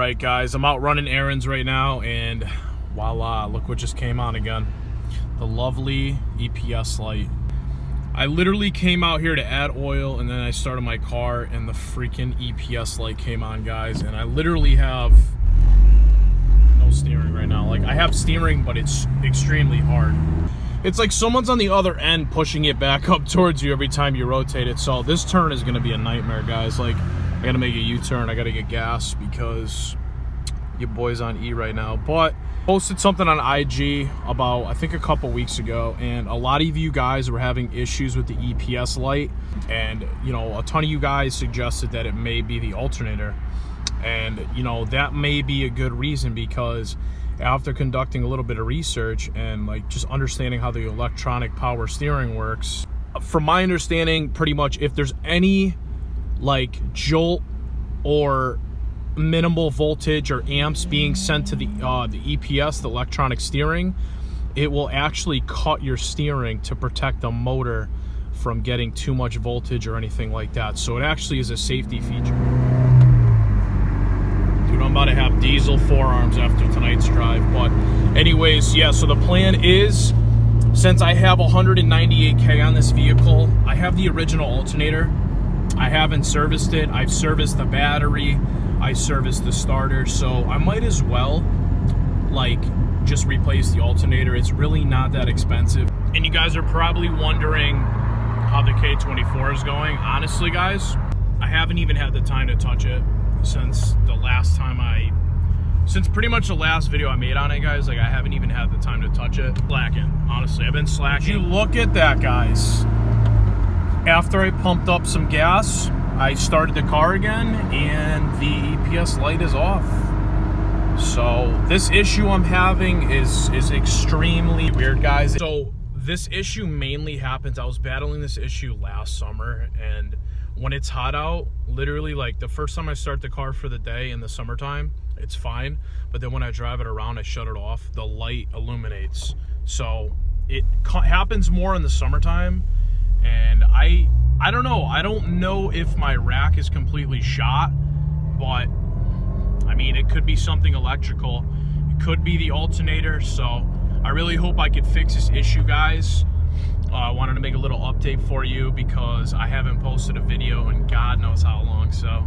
Alright guys, I'm out running errands right now, and voila, look what just came on again. The lovely EPS light. I literally came out here to add oil, and then I started my car and the freaking EPS light came on, guys. And I literally have no steering right now. Like, I have steering, but it's extremely hard. It's like someone's on the other end pushing it back up towards you every time you rotate it. So this turn is gonna be a nightmare, guys. Like, I gotta make a U-turn, I gotta get gas because your boy's on E right now. But posted something on IG about, I think, a couple weeks ago, and a lot of you guys were having issues with the EPS light, and you know, a ton of you guys suggested that it may be the alternator. And you know, that may be a good reason, because after conducting a little bit of research and like just understanding how the electronic power steering works, from my understanding, pretty much if there's any like jolt or minimal voltage or amps being sent to the EPS, the electronic steering, it will actually cut your steering to protect the motor from getting too much voltage or anything like that. So it actually is a safety feature. Dude, I'm about to have diesel forearms after tonight's drive. But anyways, yeah, so the plan is, since I have 198K on this vehicle, I have the original alternator. I haven't serviced it. I've serviced the battery, I serviced the starter, so I might as well like just replace the alternator. It's really not that expensive. And you guys are probably wondering how the K24 is going. Honestly, guys, I haven't even had the time to touch it since the last time since pretty much the last video I made on it, guys. Like, I haven't even had the time to touch it. Slacking, honestly, I've been slacking. Would you look at that, guys? After I pumped up some gas, I started the car again, and the EPS light is off. So this issue I'm having is extremely weird, guys. So this issue mainly happens, I was battling this issue last summer, and when it's hot out, literally like the first time I start the car for the day in the summertime, it's fine. But then when I drive it around, I shut it off, the light illuminates. So it happens more in the summertime. And I don't know. I don't know if my rack is completely shot, but I mean, it could be something electrical. It could be the alternator. So I really hope I could fix this issue, guys. I wanted to make a little update for you because I haven't posted a video in God knows how long. So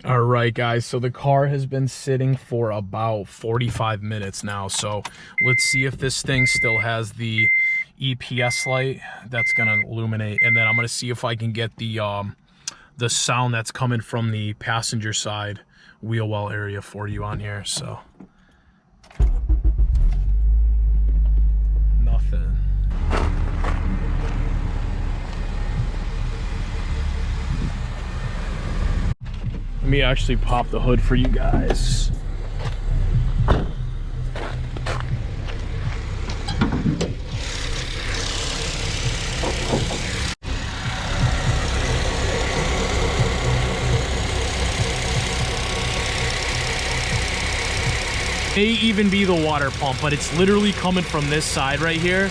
all right, guys, so the car has been sitting for about 45 minutes now. So let's see if this thing still has the EPS light that's gonna illuminate, and then I'm gonna see if I can get the sound that's coming from the passenger side wheel well area for you on here. So nothing. Let me actually pop the hood for you guys. May even be the water pump, but it's literally coming from this side right here,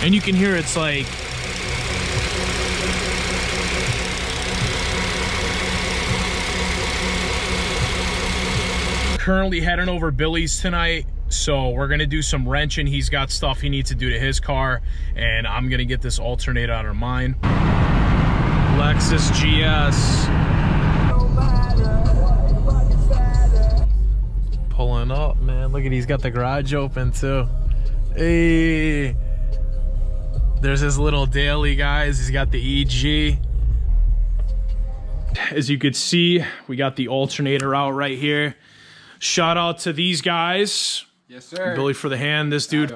and you can hear it's like currently heading over Billy's tonight, so we're gonna do some wrenching. He's got stuff he needs to do to his car, and I'm gonna get this alternator out of mine. Lexus GS pulling up, man. Look at, he's got the garage open too. Hey, there's his little daily, guys. He's got the EG. As you could see, we got the alternator out right here. Shout out to these guys. Yes, sir. Billy for the hand. This dude,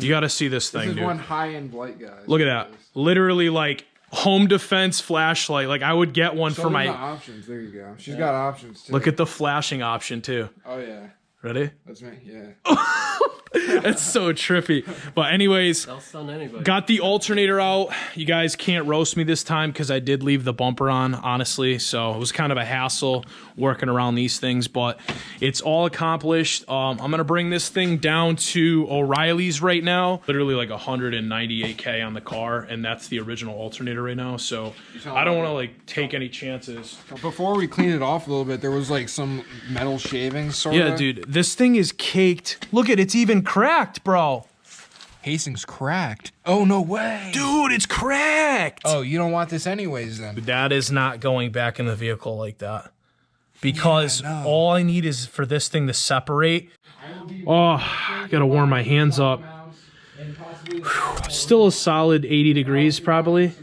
you got to see this thing, dude. This is one high-end light, guys. Look at that. Literally like home defense flashlight. Like, I would get one for my options. There you go. She's got options too. Look at the flashing option too. Oh yeah. Ready? That's me. Yeah. It's so trippy. But anyways, I'll stun anybody. got the alternator out. You guys can't roast me this time because I did leave the bumper on, honestly. So it was kind of a hassle working around these things, but it's all accomplished. I'm going to bring this thing down to O'Reilly's right now. Literally like 198K on the car, and that's the original alternator right now. So I don't want to like take any chances. Before we cleaned it off a little bit, there was like some metal shavings sort of. Yeah, dude, this thing is caked. Look at it's even cracked, bro. Casing's cracked. Oh, no way. Dude, it's cracked. Oh, you don't want this anyways then. That is not going back in the vehicle like that. Because all I need is for this thing to separate. Oh, I gotta warm my hands up. Still a solid 80 degrees probably.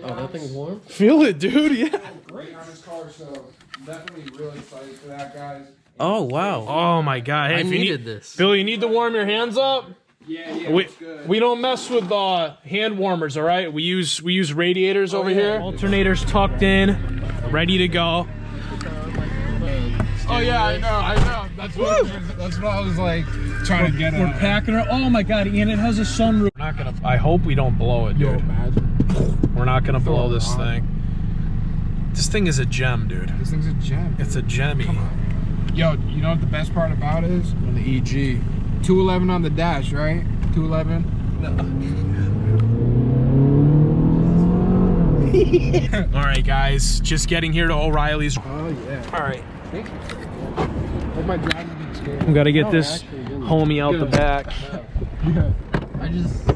Oh, that thing's warm? Feel it, dude, yeah. Great on his car, so definitely really excited for that, guys. Oh, wow. Oh my God. Hey, I if you needed need, this. Bill, you need to warm your hands up? Yeah, it's good. We don't mess with hand warmers, all right? We use radiators over here. Alternator's tucked in, ready to go. Oh yeah, I know. That's what I was like trying to get at. We're packing her. Oh my God, and it has a sunroof. We're not gonna. I hope we don't blow it, dude. We're not gonna blow this thing. This thing is a gem, dude. This thing's a gem. It's a gemmy. Yo, you know what the best part about it is? On the EG. 211 on the dash, right? 211. All right, guys, just getting here to O'Reilly's. Oh yeah. All right. Thank you. Like my driver's been scared. We gotta get this homie out the back. Yeah. I just...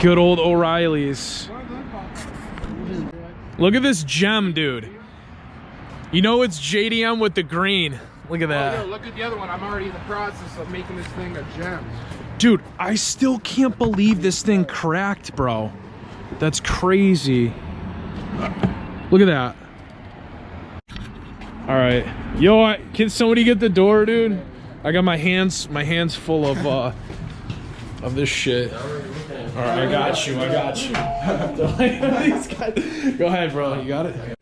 Good old O'Reilly's. Look at this gem, dude. You know it's JDM with the green. Look at that. Oh, yo, look at the other one. I'm already in the process of making this thing a gem. Dude, I still can't believe this thing cracked, bro. That's crazy. Look at that. All right. Yo, can somebody get the door, dude? I got my hands full of this shit. All right, I got you. Go ahead, bro. You got it?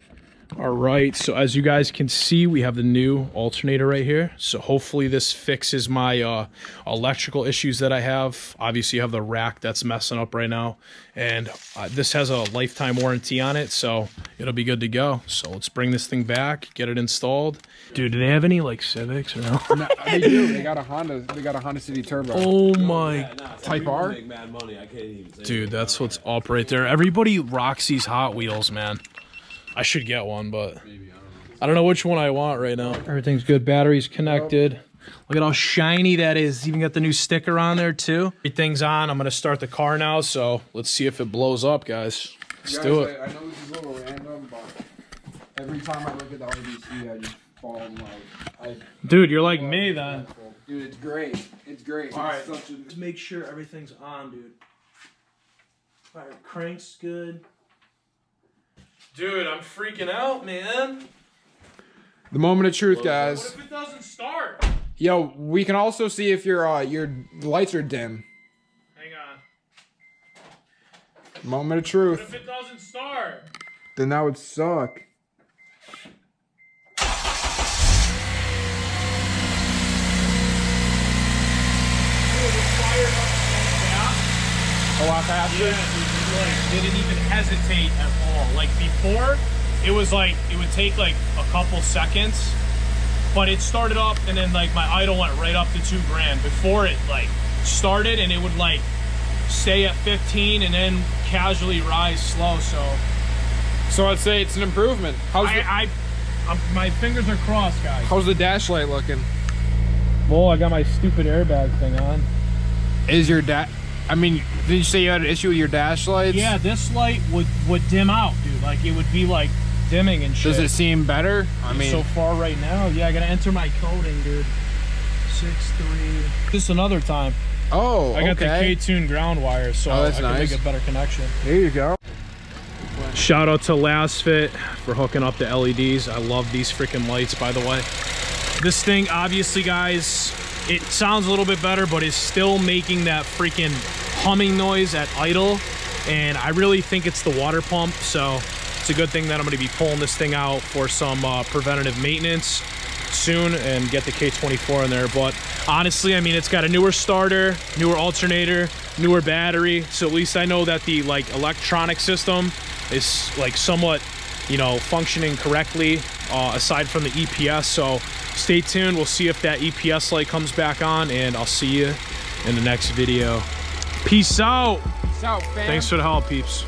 All right, so as you guys can see, we have the new alternator right here. So hopefully this fixes my electrical issues that I have. Obviously, you have the rack that's messing up right now. And this has a lifetime warranty on it, so it'll be good to go. So let's bring this thing back, get it installed. Dude, do they have any like Civics or no? No, they do. They got a Honda. They got a Honda City Turbo. Oh my. Type R? Dude, that's what's up right there. Everybody rocks these Hot Wheels, man. I should get one, but I don't know which one I want right now. Everything's good. Battery's connected. Look at how shiny that is. Even got the new sticker on there too. Everything's on. I'm gonna start the car now, so let's see if it blows up, guys. Let's do it. I know this is a little random, but every time I look at the RDC, I just fall in love. Dude, you're like me then. Dude, it's great. It's great. All right, Just make sure everything's on, dude. All right, crank's good. Dude, I'm freaking out, man. the moment of truth, guys. What if it doesn't start? Yo, we can also see if your lights are dim. Hang on. Moment of What truth. if it doesn't start? Then that would suck. A lot faster. Yeah, dude, like, didn't even hesitate at all. Like before, it was like it would take like a couple seconds, but it started up and then like my idle went right up to $2,000 before it like started, and it would like stay at 15 and then casually rise slow. So I'd say it's an improvement. My fingers are crossed, guys. How's the dash light looking? Well, I got my stupid airbag thing on. Is your I mean, did you say you had an issue with your dash lights? Yeah, this light would dim out, dude. Like it would be like dimming and shit. Does it seem better? I mean, so far right now, yeah, I gotta enter my coding, dude. 6.3. Just another time. oh, I got okay. the K-Tune ground wire, so that's I can nice. make a better connection. There you go. Shout out to Last Fit for hooking up the LEDs. I love these freaking lights, by the way. This thing, obviously, guys, it sounds a little bit better, but it's still making that freaking humming noise at idle. And I really think it's the water pump, so it's a good thing that I'm gonna be pulling this thing out for some preventative maintenance. soon and get the K24 in there. But honestly, I mean, it's got a newer starter, newer alternator, newer battery. So at least I know that the like electronic system is like somewhat, you know, functioning correctly, aside from the EPS. So stay tuned. We'll see if that EPS light comes back on, and I'll see you in the next video. Peace out. Peace out, fam. Thanks for the help, peeps.